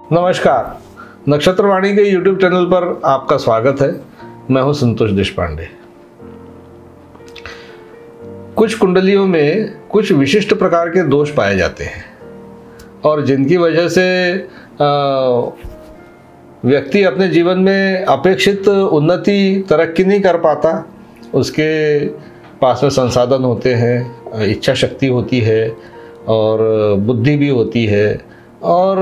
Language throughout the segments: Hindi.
नमस्कार, नक्षत्रवाणी के YouTube चैनल पर आपका स्वागत है। मैं हूं संतोष देशपांडे। कुछ कुंडलियों में कुछ विशिष्ट प्रकार के दोष पाए जाते हैं और जिनकी वजह से व्यक्ति अपने जीवन में अपेक्षित उन्नति तरक्की नहीं कर पाता। उसके पास में संसाधन होते हैं, इच्छा शक्ति होती है और बुद्धि भी होती है और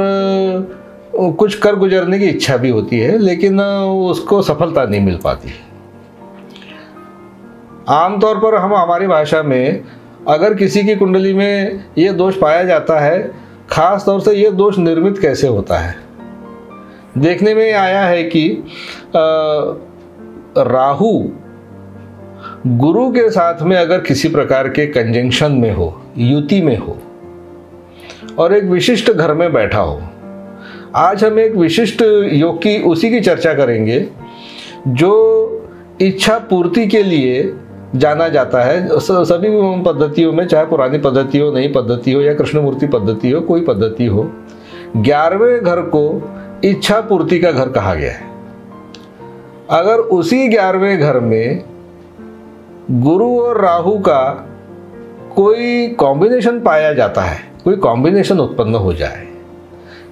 कुछ कर गुजरने की इच्छा भी होती है, लेकिन उसको सफलता नहीं मिल पाती। आमतौर पर हम हमारी भाषा में अगर किसी की कुंडली में ये दोष पाया जाता है, खास तौर से ये दोष निर्मित कैसे होता है। देखने में आया है कि राहु गुरु के साथ में अगर किसी प्रकार के कंजंक्शन में हो, युति में हो और एक विशिष्ट घर में बैठा हो। आज हम एक विशिष्ट योग की उसी की चर्चा करेंगे जो इच्छा पूर्ति के लिए जाना जाता है। सभी पद्धतियों में, चाहे पुरानी पद्धति हो, नई पद्धति हो या कृष्णमूर्ति पद्धति हो, कोई पद्धति हो, 11वें घर को इच्छा पूर्ति का घर कहा गया है। अगर उसी 11वें घर में गुरु और राहु का कोई कॉम्बिनेशन पाया जाता है, कोई कॉम्बिनेशन उत्पन्न हो जाए,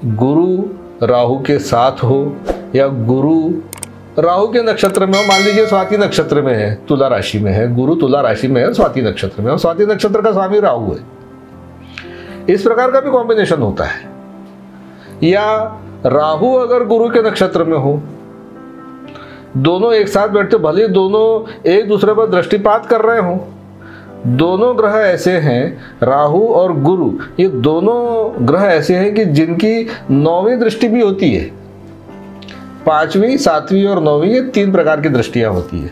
गुरु राहु के साथ हो या गुरु राहु के नक्षत्र में हो, मान लीजिए स्वाति नक्षत्र में है, तुला राशि में है, गुरु तुला राशि में है, स्वाति नक्षत्र में, और स्वाति नक्षत्र का स्वामी राहु है, इस प्रकार का भी कॉम्बिनेशन होता है। या राहु अगर गुरु के नक्षत्र में हो, दोनों एक साथ बैठते, भले दोनों एक दूसरे पर दृष्टिपात कर रहे हो, दोनों ग्रह ऐसे हैं, राहु और गुरु, ये दोनों ग्रह ऐसे हैं कि जिनकी 9वीं दृष्टि भी होती है। 5वीं, 7वीं और 9वीं, ये 3 प्रकार की दृष्टियां होती है।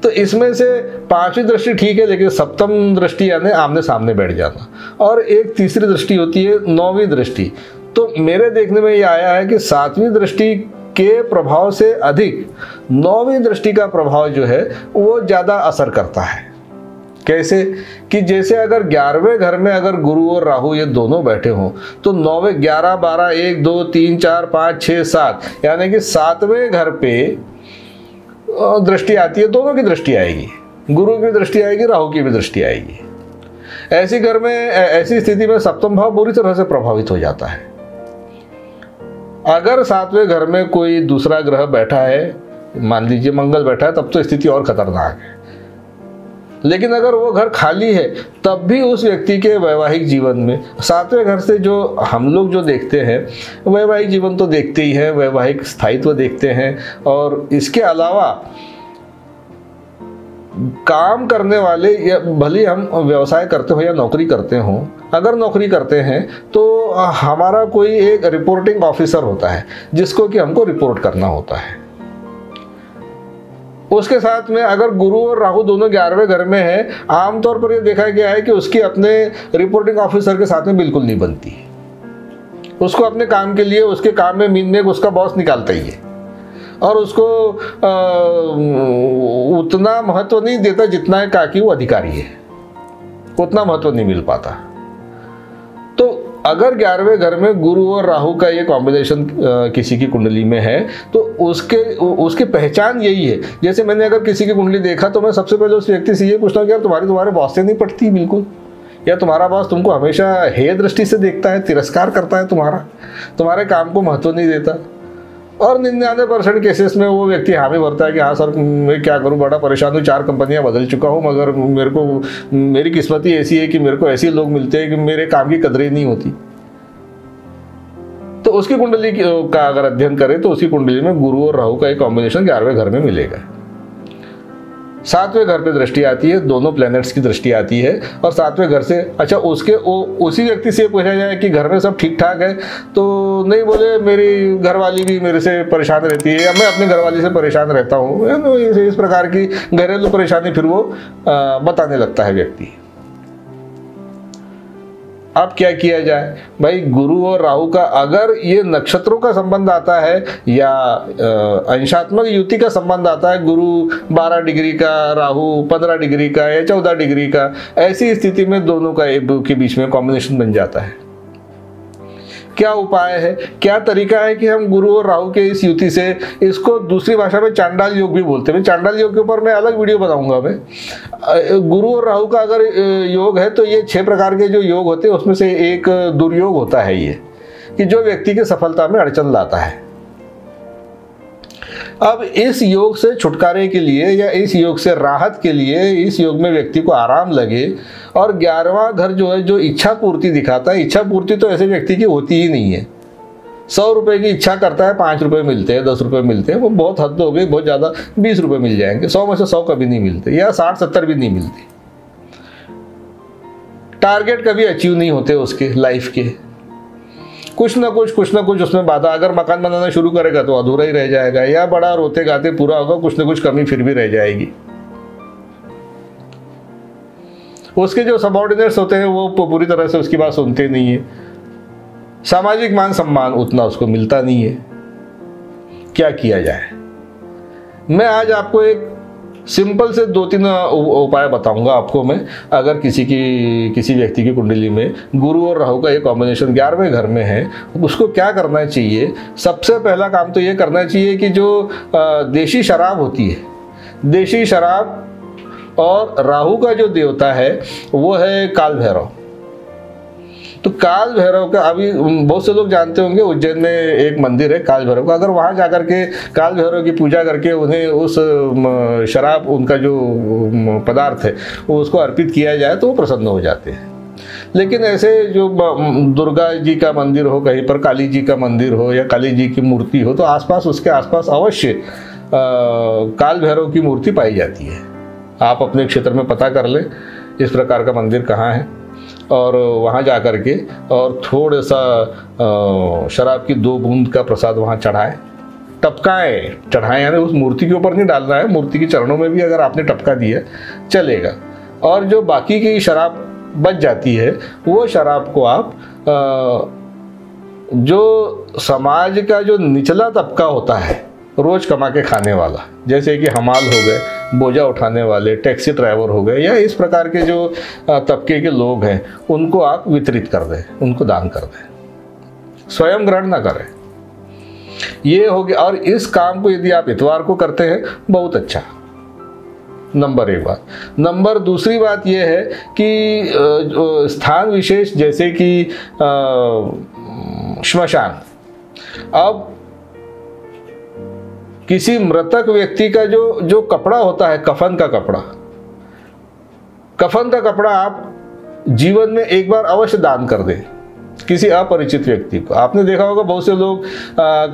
तो इसमें से 5वीं दृष्टि ठीक है, लेकिन 7वीं दृष्टि यानी आमने सामने बैठ जाना, और एक तीसरी दृष्टि होती है 9वीं दृष्टि। तो मेरे देखने में ये आया है कि 7वीं दृष्टि के प्रभाव से अधिक 9वीं दृष्टि का प्रभाव जो है वो ज़्यादा असर करता है। कैसे कि जैसे अगर 11वें घर में अगर गुरु और राहु ये दोनों बैठे हों तो 9वें, 11, 12, 1, 2, 3, 4, 5, 6, 7 यानी कि 7वें घर पे दृष्टि आती है। दोनों की दृष्टि आएगी, गुरु की दृष्टि आएगी, राहु की भी दृष्टि आएगी। ऐसी घर में, ऐसी स्थिति में सप्तम भाव बुरी तरह से प्रभावित हो जाता है। अगर 7वें घर में कोई दूसरा ग्रह बैठा है, मान लीजिए मंगल बैठा है, तब तो स्थिति और खतरनाक है। लेकिन अगर वो घर खाली है तब भी उस व्यक्ति के वैवाहिक जीवन में 7वें घर से जो हम लोग जो देखते हैं, वैवाहिक जीवन तो देखते ही हैं, वैवाहिक स्थायित्व देखते हैं, और इसके अलावा काम करने वाले, या भले हम व्यवसाय करते हो या नौकरी करते हो, अगर नौकरी करते हैं तो हमारा कोई एक रिपोर्टिंग ऑफिसर होता है जिसको कि हमको रिपोर्ट करना होता है। उसके साथ में अगर गुरु और राहु दोनों 11वें घर में है, आमतौर पर यह देखा गया है कि उसकी अपने रिपोर्टिंग ऑफिसर के साथ में बिल्कुल नहीं बनती। उसको अपने काम के लिए, उसके काम में मीन में उसका बॉस निकालता ही है और उसको उतना महत्व नहीं देता जितना है काकि वो अधिकारी है, उतना महत्व नहीं मिल पाता। तो अगर 11वें घर में गुरु और राहु का ये कॉम्बिनेशन किसी की कुंडली में है तो उसकी पहचान यही है। जैसे मैंने अगर किसी की कुंडली देखा तो मैं सबसे पहले उस व्यक्ति से ये पूछता हूँ कि यार तुम्हारे बॉस से नहीं पटती बिल्कुल, या तुम्हारा बॉस तुमको हमेशा हेय दृष्टि से देखता है, तिरस्कार करता है, तुम्हारे काम को महत्व नहीं देता। और 99% केसेस में वो व्यक्ति हामी भरता है कि हाँ सर मैं क्या करूँ, बड़ा परेशान हूँ, 4 कंपनियाँ बदल चुका हूँ, मगर मेरी किस्मत ही ऐसी है कि मेरे को ऐसे लोग मिलते हैं कि मेरे काम की कदर ही नहीं होती। तो उसकी कुंडली का अगर अध्ययन करें तो उसकी कुंडली में गुरु और राहु का एक कॉम्बिनेशन 11वें घर में मिलेगा। 7वें घर पे दृष्टि आती है, दोनों प्लैनेट्स की दृष्टि आती है, और 7वें घर से, अच्छा उसी व्यक्ति से पूछा जाए कि घर में सब ठीक ठाक है तो नहीं, बोले मेरी घरवाली भी मेरे से परेशान रहती है या मैं अपनी घरवाली से परेशान रहता हूँ, इस प्रकार की घरेलू परेशानी फिर वो बताने लगता है व्यक्ति। अब क्या किया जाए भाई, गुरु और राहु का अगर ये नक्षत्रों का संबंध आता है या अंशात्मक युति का संबंध आता है, गुरु 12 डिग्री का, राहु 15 डिग्री का या 14 डिग्री का, ऐसी स्थिति में दोनों का एक के बीच में कॉम्बिनेशन बन जाता है। क्या उपाय है, क्या तरीका है कि हम गुरु और राहु के इस युति से, इसको दूसरी भाषा में चांडाल योग भी बोलते हैं, चांडाल योग के ऊपर मैं अलग वीडियो बनाऊंगा। मैं गुरु और राहु का अगर योग है तो ये 6 प्रकार के जो योग होते हैं उसमें से एक दुर्योग होता है ये, कि जो व्यक्ति की सफलता में अड़चन लाता है। अब इस योग से छुटकारे के लिए या इस योग से राहत के लिए, इस योग में व्यक्ति को आराम लगे, और 11वां घर जो है जो इच्छा पूर्ति दिखाता है, इच्छा पूर्ति तो ऐसे व्यक्ति की होती ही नहीं है। 100 रुपए की इच्छा करता है, 5 रुपए मिलते हैं, 10 रुपए मिलते हैं, वो बहुत हद हो गई, बहुत ज़्यादा 20 रुपए मिल जाएंगे, 100 में से 100 कभी नहीं मिलते, या 60-70 भी नहीं मिलते। टारगेट कभी अचीव नहीं होते उसके लाइफ के, कुछ ना कुछ उसमें बाधा। अगर मकान बनाना शुरू करेगा तो अधूरा ही रह जाएगा, या बड़ा रोते गाते पूरा होगा, कुछ ना कुछ कमी फिर भी रह जाएगी। उसके जो सबऑर्डिनेट्स होते हैं वो पूरी तरह से उसकी बात सुनते नहीं है, सामाजिक मान सम्मान उतना उसको मिलता नहीं है। क्या किया जाए? मैं आज आपको एक सिंपल से 2-3 उपाय बताऊंगा आपको मैं। अगर किसी व्यक्ति की कुंडली में गुरु और राहु का ये कॉम्बिनेशन 11वें घर में है, उसको क्या करना चाहिए? सबसे पहला काम तो ये करना चाहिए कि जो देशी शराब होती है, देशी शराब, और राहु का जो देवता है वो है काल भैरव। तो काल भैरव का, अभी बहुत से लोग जानते होंगे उज्जैन में एक मंदिर है काल भैरव का। अगर वहाँ जाकर के काल भैरव की पूजा करके उन्हें उस शराब, उनका जो पदार्थ है वो उसको अर्पित किया जाए तो वो प्रसन्न हो जाते हैं। लेकिन ऐसे जो दुर्गा जी का मंदिर हो, कहीं पर काली जी का मंदिर हो या काली जी की मूर्ति हो, तो आसपास, उसके आसपास अवश्य काल भैरव की मूर्ति पाई जाती है। आप अपने क्षेत्र में पता कर लें इस प्रकार का मंदिर कहाँ है, और वहाँ जा कर के और थोड़ा सा शराब की 2 बूंद का प्रसाद वहाँ चढ़ाएं, चढ़ाएं, यानी उस मूर्ति के ऊपर नहीं डालना है, मूर्ति के चरणों में भी अगर आपने टपका दिया चलेगा। और जो बाकी की शराब बच जाती है वो शराब को आप जो समाज का जो निचला तबका होता है, रोज कमा के खाने वाला, जैसे कि हमाल हो गए, बोझा उठाने वाले, टैक्सी ड्राइवर हो गए, या इस प्रकार के जो तबके के लोग हैं, उनको आप वितरित कर दें, उनको दान कर दें, स्वयं ग्रहण ना करें। ये हो गया। और इस काम को यदि आप इतवार को करते हैं, बहुत अच्छा, नंबर 1 बात। नंबर 2 बात यह है कि स्थान विशेष जैसे कि श्मशान, अब किसी मृतक व्यक्ति का जो कपड़ा होता है, कफन का कपड़ा आप जीवन में एक बार अवश्य दान कर दें किसी अपरिचित व्यक्ति को। आपने देखा होगा बहुत से लोग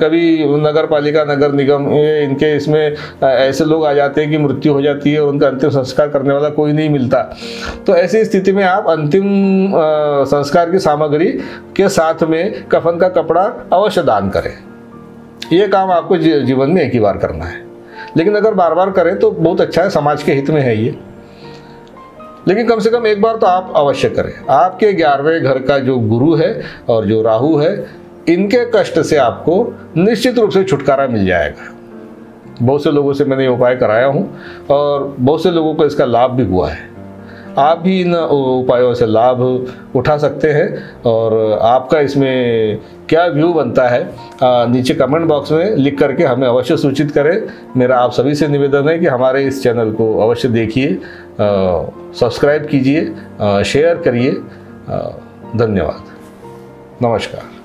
कभी नगर पालिका, नगर निगम, इनके इसमें ऐसे लोग आ जाते हैं कि मृत्यु हो जाती है और उनका अंतिम संस्कार करने वाला कोई नहीं मिलता। तो ऐसी स्थिति में आप अंतिम संस्कार की सामग्री के साथ में कफन का कपड़ा अवश्य दान करें। ये काम आपको जीवन में एक ही बार करना है, लेकिन अगर बार बार करें तो बहुत अच्छा है, समाज के हित में है ये। लेकिन कम से कम एक बार तो आप अवश्य करें। आपके 11वें घर का जो गुरु है और जो राहु है, इनके कष्ट से आपको निश्चित रूप से छुटकारा मिल जाएगा। बहुत से लोगों से मैंने ये उपाय कराया हूँ और बहुत से लोगों को इसका लाभ भी हुआ है। आप भी इन उपायों से लाभ उठा सकते हैं। और आपका इसमें क्या व्यू बनता है, नीचे कमेंट बॉक्स में लिख करके हमें अवश्य सूचित करें। मेरा आप सभी से निवेदन है कि हमारे इस चैनल को अवश्य देखिए, सब्सक्राइब कीजिए, शेयर करिए। धन्यवाद, नमस्कार।